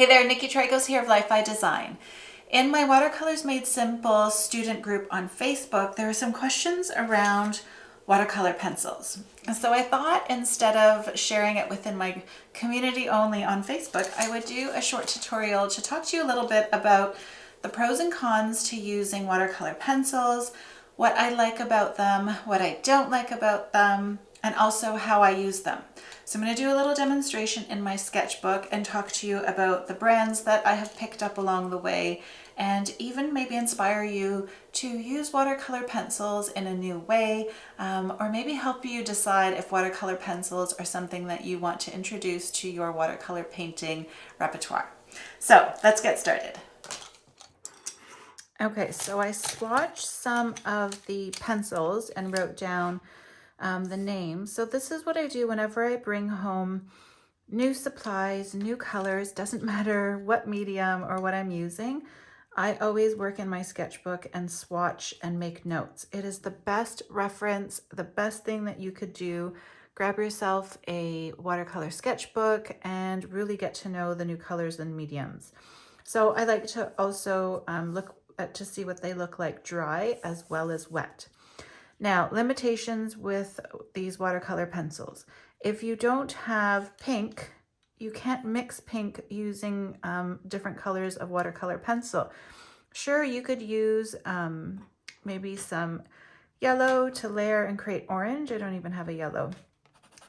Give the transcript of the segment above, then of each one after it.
Hey there, Nikki Trigos here of Life by Design. In my Watercolors Made Simple student group on Facebook, there are some questions around watercolor pencils. And so I thought instead of sharing it within my community only on Facebook, I would do a short tutorial to talk to you a little bit about the pros and cons to using watercolor pencils, what I like about them, what I don't like about them, and also how I use them. So I'm going to do a little demonstration in my sketchbook and talk to you about the brands that I have picked up along the way, and even maybe inspire you to use watercolor pencils in a new way, or maybe help you decide if watercolor pencils are something that you want to introduce to your watercolor painting repertoire. So let's get started. Okay, so I swatched some of the pencils and wrote down the name. So this is what I do whenever I bring home new supplies, new colors, doesn't matter what medium or what I'm using. I always work in my sketchbook and swatch and make notes. It is the best reference, the best thing that you could do. Grab yourself a watercolor sketchbook and really get to know the new colors and mediums. So I like to also look to see what they look like dry as well as wet. Now, limitations with these watercolor pencils. If you don't have pink, you can't mix pink using different colors of watercolor pencil. Sure, you could use maybe some yellow to layer and create orange. I don't even have a yellow.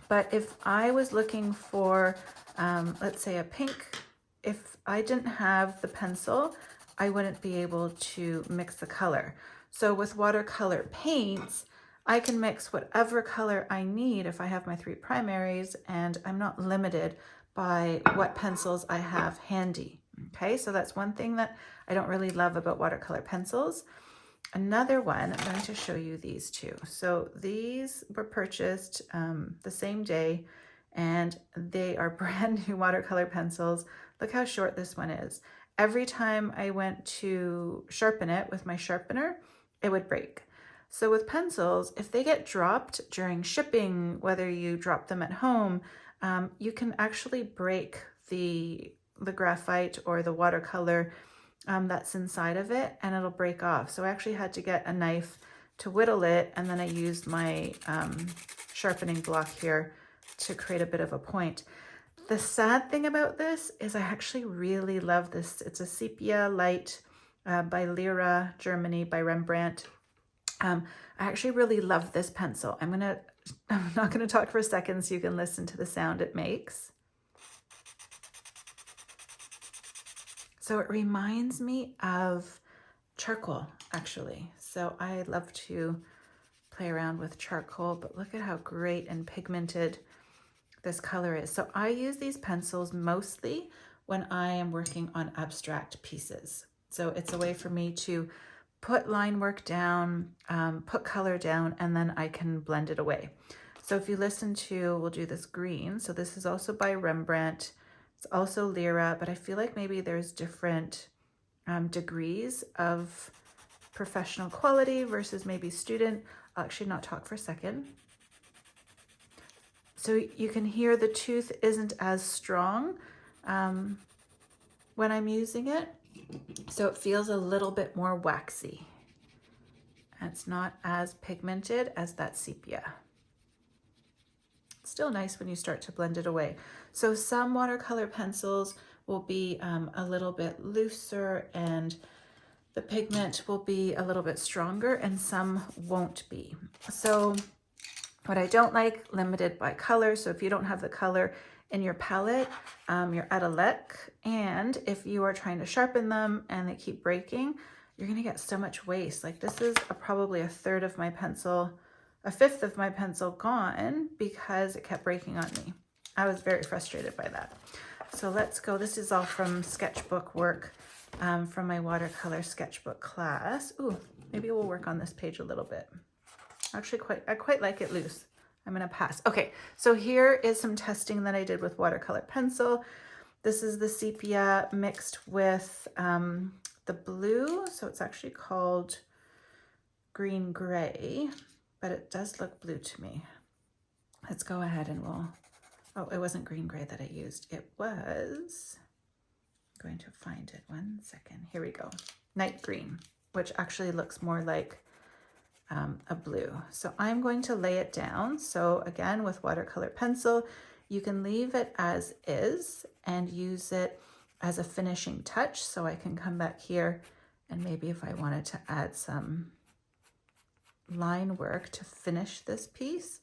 But if I was looking for, let's say a pink, if I didn't have the pencil, I wouldn't be able to mix the color. So with watercolor paints, I can mix whatever color I need if I have my 3 primaries, and I'm not limited by what pencils I have handy. Okay, so that's one thing that I don't really love about watercolor pencils. Another one, I'm going to show you these two. So these were purchased the same day, and they are brand new watercolor pencils. Look how short this one is. Every time I went to sharpen it with my sharpener, it would break. So with pencils, if they get dropped during shipping, whether you drop them at home, you can actually break the graphite or the watercolor that's inside of it, and it'll break off. So I actually had to get a knife to whittle it, and then I used my sharpening block here to create a bit of a point. The sad thing about this is I actually really love this. It's a sepia light by Lyra, Germany, by Rembrandt. I actually really love this pencil. I'm not gonna talk for a second so you can listen to the sound it makes. So it reminds me of charcoal, actually. So I love to play around with charcoal, but look at how great and pigmented this color is. So I use these pencils mostly when I am working on abstract pieces. So it's a way for me to put line work down, put color down, and then I can blend it away. So if you listen to, we'll do this green. So this is also by Rembrandt. It's also Lyra, but I feel like maybe there's different degrees of professional quality versus maybe student. I'll actually not talk for a second. So you can hear the tooth isn't as strong when I'm using it. So it feels a little bit more waxy. It's not as pigmented as that sepia. It's still nice when you start to blend it away. So some watercolor pencils will be a little bit looser and the pigment will be a little bit stronger, and some won't be. So what I don't like, limited by color. So if you don't have the color in your palette, you're out of luck. And if you are trying to sharpen them and they keep breaking, you're gonna get so much waste. Like this is probably a fifth of my pencil gone because it kept breaking on me. I was very frustrated by that. So let's go. This is all from sketchbook work from my watercolor sketchbook class. Ooh, maybe we'll work on this page a little bit. Actually, I quite like it loose. I'm gonna pass. Okay, so here is some testing that I did with watercolor pencil. This is the sepia mixed with the blue. So it's actually called green gray, but it does look blue to me. Let's go ahead and oh, it wasn't green gray that I used. It was going to find it 1 second. Here we go. Night green, which actually looks more like a blue. So I'm going to lay it down. So again, with watercolor pencil, you can leave it as is and use it as a finishing touch. So I can come back here and maybe if I wanted to add some line work to finish this piece,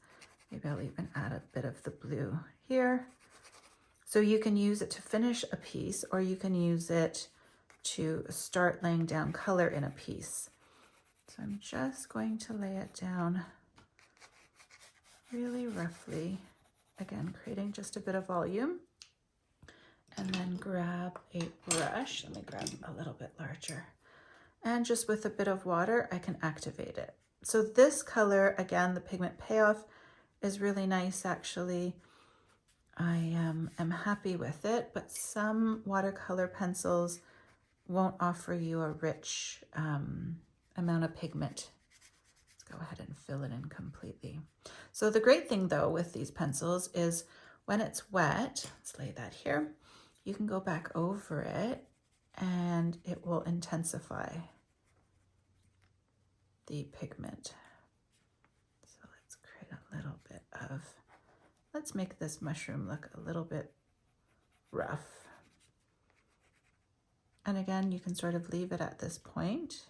maybe I'll even add a bit of the blue here. So you can use it to finish a piece, or you can use it to start laying down color in a piece. So I'm just going to lay it down really roughly, again, creating just a bit of volume, and then grab a brush. Let me grab a little bit larger. And just with a bit of water, I can activate it. So this color, again, the pigment payoff is really nice, actually. I am happy with it, but some watercolor pencils won't offer you a rich amount of pigment. Let's go ahead and fill it in completely. So the great thing though with these pencils is when it's wet, let's lay that here, you can go back over it and it will intensify the pigment. So let's create a little bit of, let's make this mushroom look a little bit rough. And again, you can sort of leave it at this point.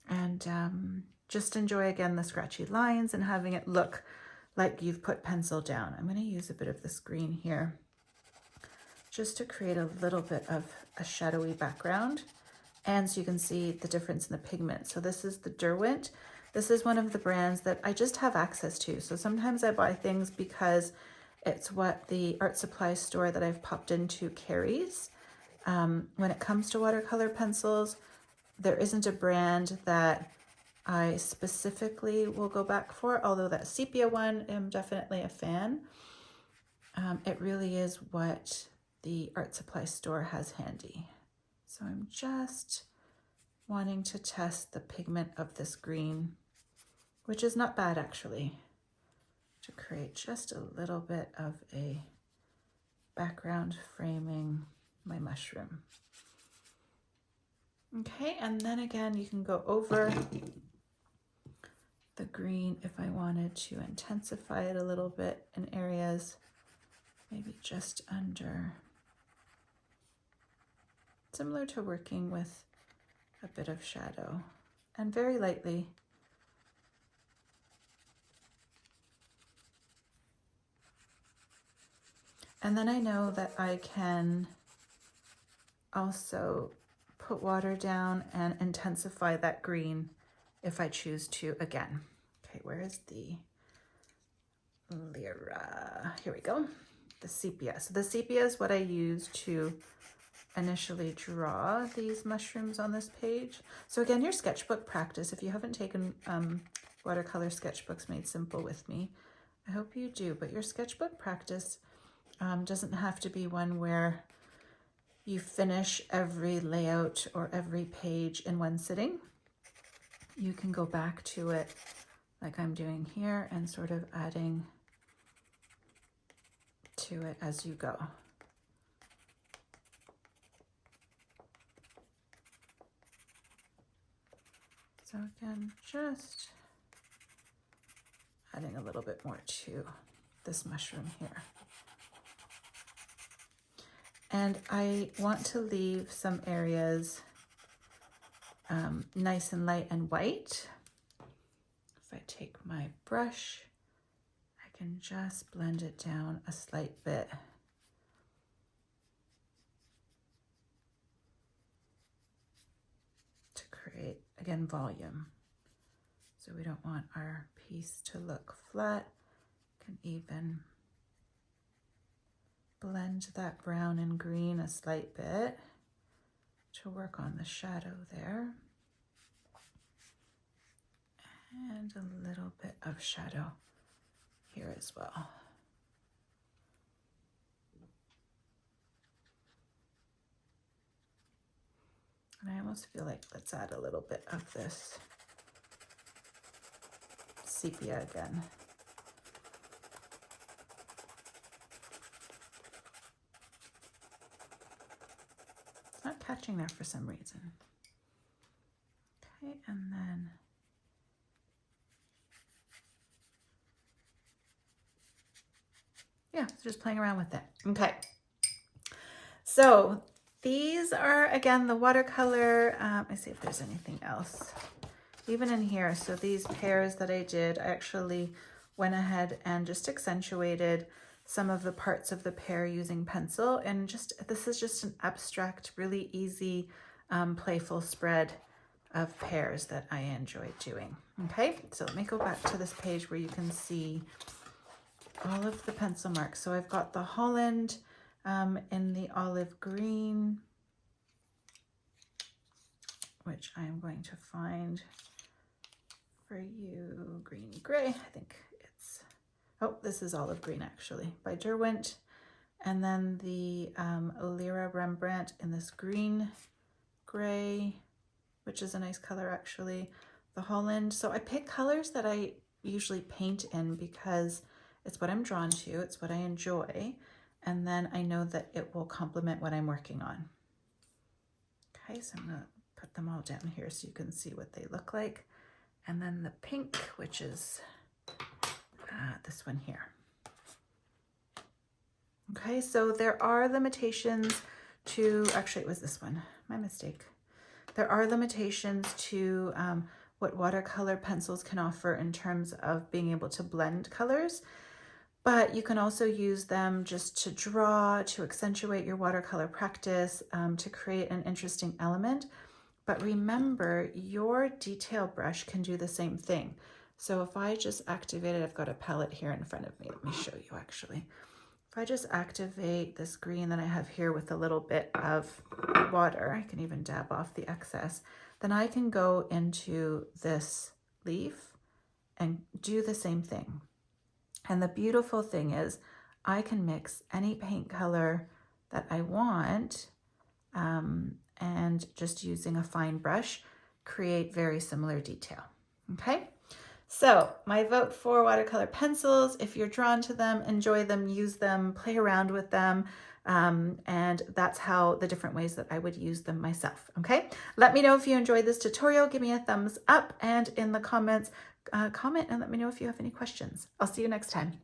And just enjoy again the scratchy lines and having it look like you've put pencil down. I'm going to use a bit of this green here just to create a little bit of a shadowy background. And so you can see the difference in the pigment. So this is the Derwent. This is one of the brands that I just have access to. So sometimes I buy things because it's what the art supply store that I've popped into carries. When it comes to watercolor pencils, there isn't a brand that I specifically will go back for, although that sepia one, I'm definitely a fan. It really is what the art supply store has handy. So I'm just wanting to test the pigment of this green, which is not bad actually, to create just a little bit of a background framing my mushroom. Okay, and then again, you can go over the green if I wanted to intensify it a little bit in areas, maybe just under, similar to working with a bit of shadow, and very lightly. And then I know that I can also put water down and intensify that green if I choose to again. Okay, where is the Lyra? Here we go, the sepia. So the sepia is what I use to initially draw these mushrooms on this page. So again, your sketchbook practice, if you haven't taken watercolor sketchbooks made simple with me, I hope you do, but your sketchbook practice doesn't have to be one where you finish every layout or every page in one sitting. You can go back to it like I'm doing here and sort of adding to it as you go. So again, just adding a little bit more to this mushroom here. And I want to leave some areas nice and light and white. If I take my brush, I can just blend it down a slight bit. To create, again, volume. So we don't want our piece to look flat. Can even blend that brown and green a slight bit to work on the shadow there. And a little bit of shadow here as well. And I almost feel like let's add a little bit of this sepia again. catching there for some reason. Okay, and then yeah, just playing around with it. Okay, so these are, again, the watercolor. Let me see if there's anything else. Even in here, so these pears that I did, I actually went ahead and just accentuated some of the parts of the pear using pencil. And just, this is just an abstract, really easy, playful spread of pears that I enjoyed doing. Okay, so let me go back to this page where you can see all of the pencil marks. So I've got the Holland in the olive green, which I'm going to find for you, green gray. I think it's, oh, this is olive green actually, by Derwent. And then the Lyra Rembrandt in this green gray, which is a nice color actually. The Holland. So I pick colors that I usually paint in because it's what I'm drawn to, it's what I enjoy, and then I know that it will complement what I'm working on. Okay, so I'm gonna put them all down here so you can see what they look like. And then the pink, which is this one here. Okay, so there are limitations to, actually it was this one, my mistake. There are limitations to what watercolor pencils can offer in terms of being able to blend colors, but you can also use them just to draw, to accentuate your watercolor practice, to create an interesting element. But remember, your detail brush can do the same thing. So if I just activate it, I've got a palette here in front of me. Let me show you actually. If I just activate this green that I have here with a little bit of water, I can even dab off the excess, then I can go into this leaf and do the same thing. And the beautiful thing is I can mix any paint color that I want, and just using a fine brush, create very similar detail. Okay, so my vote for watercolor pencils. If you're drawn to them, enjoy them, use them, play around with them. And that's how the different ways that I would use them myself. Okay, let me know if you enjoyed this tutorial. Give me a thumbs up, and in the comments, comment and let me know if you have any questions. I'll see you next time.